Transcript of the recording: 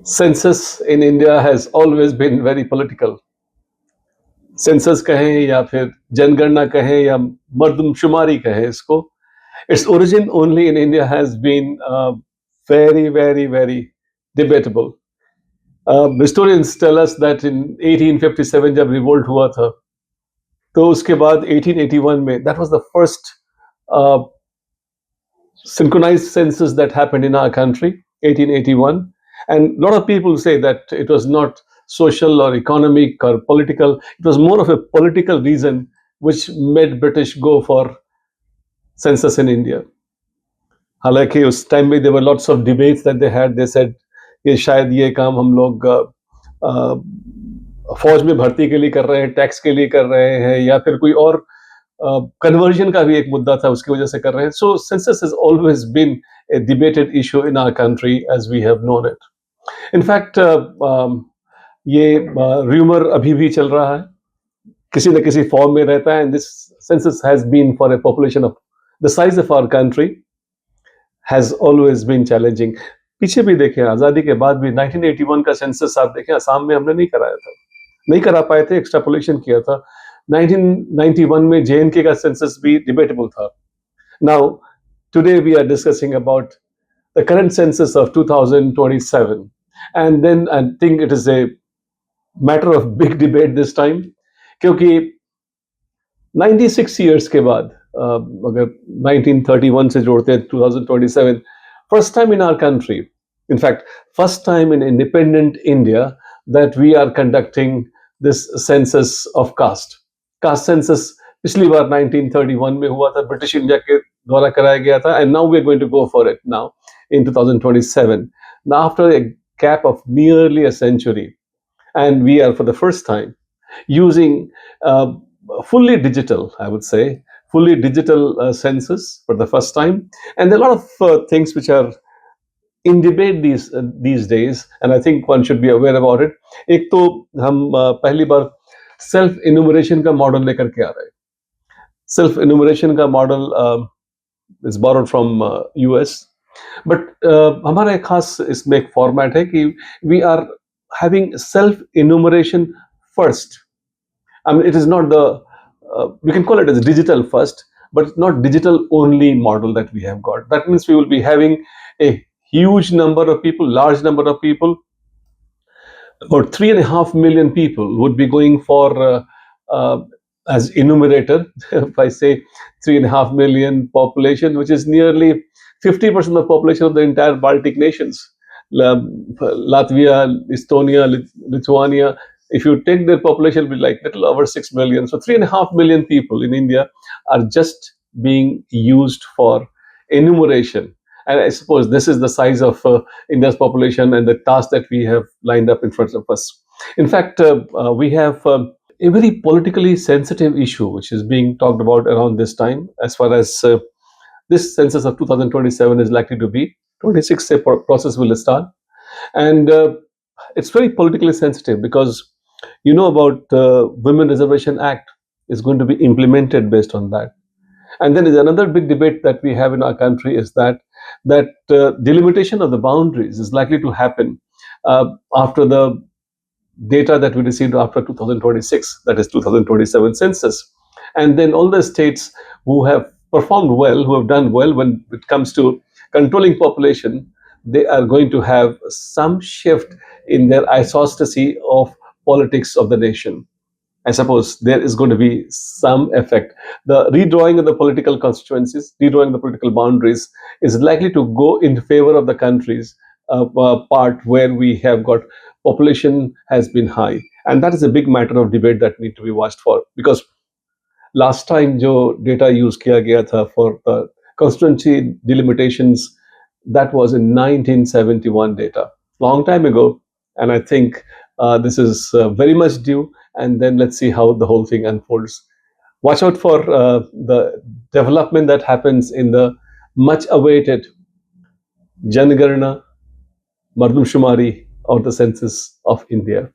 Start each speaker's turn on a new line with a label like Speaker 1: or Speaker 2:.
Speaker 1: Census in India has always been very political. Census कहें या फिर जनगणना कहें या मर्दमशुमारी कहें इसको, its origin only in India has been very, very, very debatable. Historians tell us that in 1857 जब revolt हुआ था, तो उसके बाद 1881 में that was the first uh, synchronized census that happened in our country, 1881. And a lot of people say that it was not social or economic or political. It was more of a political reason which made British go for census in India. हालांकि उस time में there were lots of debates that they had. They said कि शायद ये काम हम लोग फौज में भर्ती के लिए कर रहे हैं, टैक्स के लिए कर रहे हैं, या फिर कोई और कन्वर्जन का भी एक मुद्दा था, उसकी वजह से कर रहे हैं. So census has always been a debated issue in our country as we have known it. In fact, ये rumor अभी भी चल रहा है, किसी न किसी फॉर्म में रहता है. And this census has been for a population of the size of our country has always been challenging. पीछे भी देखें, आज़ादी के बाद भी 1981 का सेंसस आप देखें, असम में हमने नहीं कराया था, नहीं करा पाए थे, एक्सट्रापोलेशन किया था. 1991 में JNK का सेंसस भी डिबेटेबल था. Now, today we are discussing about the current census of 2027. And then I think it is a matter of big debate this time, क्योंकि 96 years के बाद, अगर 1931 से जोड़ते हैं 2027, first time in our country, in fact, first time in independent India that we are conducting this census of caste. Caste census पिछली बार 1931 में हुआ था, ब्रिटिश इंडिया के द्वारा कराया गया था, and now we are going to go for it now in 2027. Now, after a gap of nearly a century, and we are for the first time using fully digital, I would say, fully digital census for the first time. And there are a lot of things which are in debate these days, and I think one should be aware about it. एक तो हम पहली बार self enumeration का model लेकर के आ रहे हैं. Self enumeration का model is borrowed from US, but हमारा एक खास इसमें एक फॉर्मेट है कि we are having self enumeration first. I mean, it is not the we can call it as digital first, but it's not digital only model that we have got. That means we will be having a huge number of people, large number of people. About 3.5 million people would be going for as enumerator. If I say 3.5 million population, which is nearly 50% of the population of the entire Baltic nations, Latvia, Estonia, Lithuania. If you take their population, it will be like little over 6 million. So 3.5 million people in India are just being used for enumeration. And I suppose this is the size of India's population and the task that we have lined up in front of us. In fact, we have a very politically sensitive issue which is being talked about around this time, as far as this census of 2027 is likely to be. 26 process will start. And it's very politically sensitive because you know about Women Reservation Act is going to be implemented based on that. And then is another big debate that we have in our country is that delimitation of the boundaries is likely to happen after the data that we received after 2026, that is 2027 census. And then all the states who have performed well, who have done well when it comes to controlling population, they are going to have some shift in their isostasy of politics of the nation. I suppose there is going to be some effect. The redrawing of the political constituencies, redrawing the political boundaries is likely to go in favor of the countries part where we have got population has been high. And that is a big matter of debate that need to be watched for. Because last time jo data use kiya gaya tha for constituency delimitations, that was in 1971 data, long time ago. And I think this is very much due. And then let's see how the whole thing unfolds. Watch out for the development that happens in the much awaited Jangarna, Mardumshumari, or the Census of India.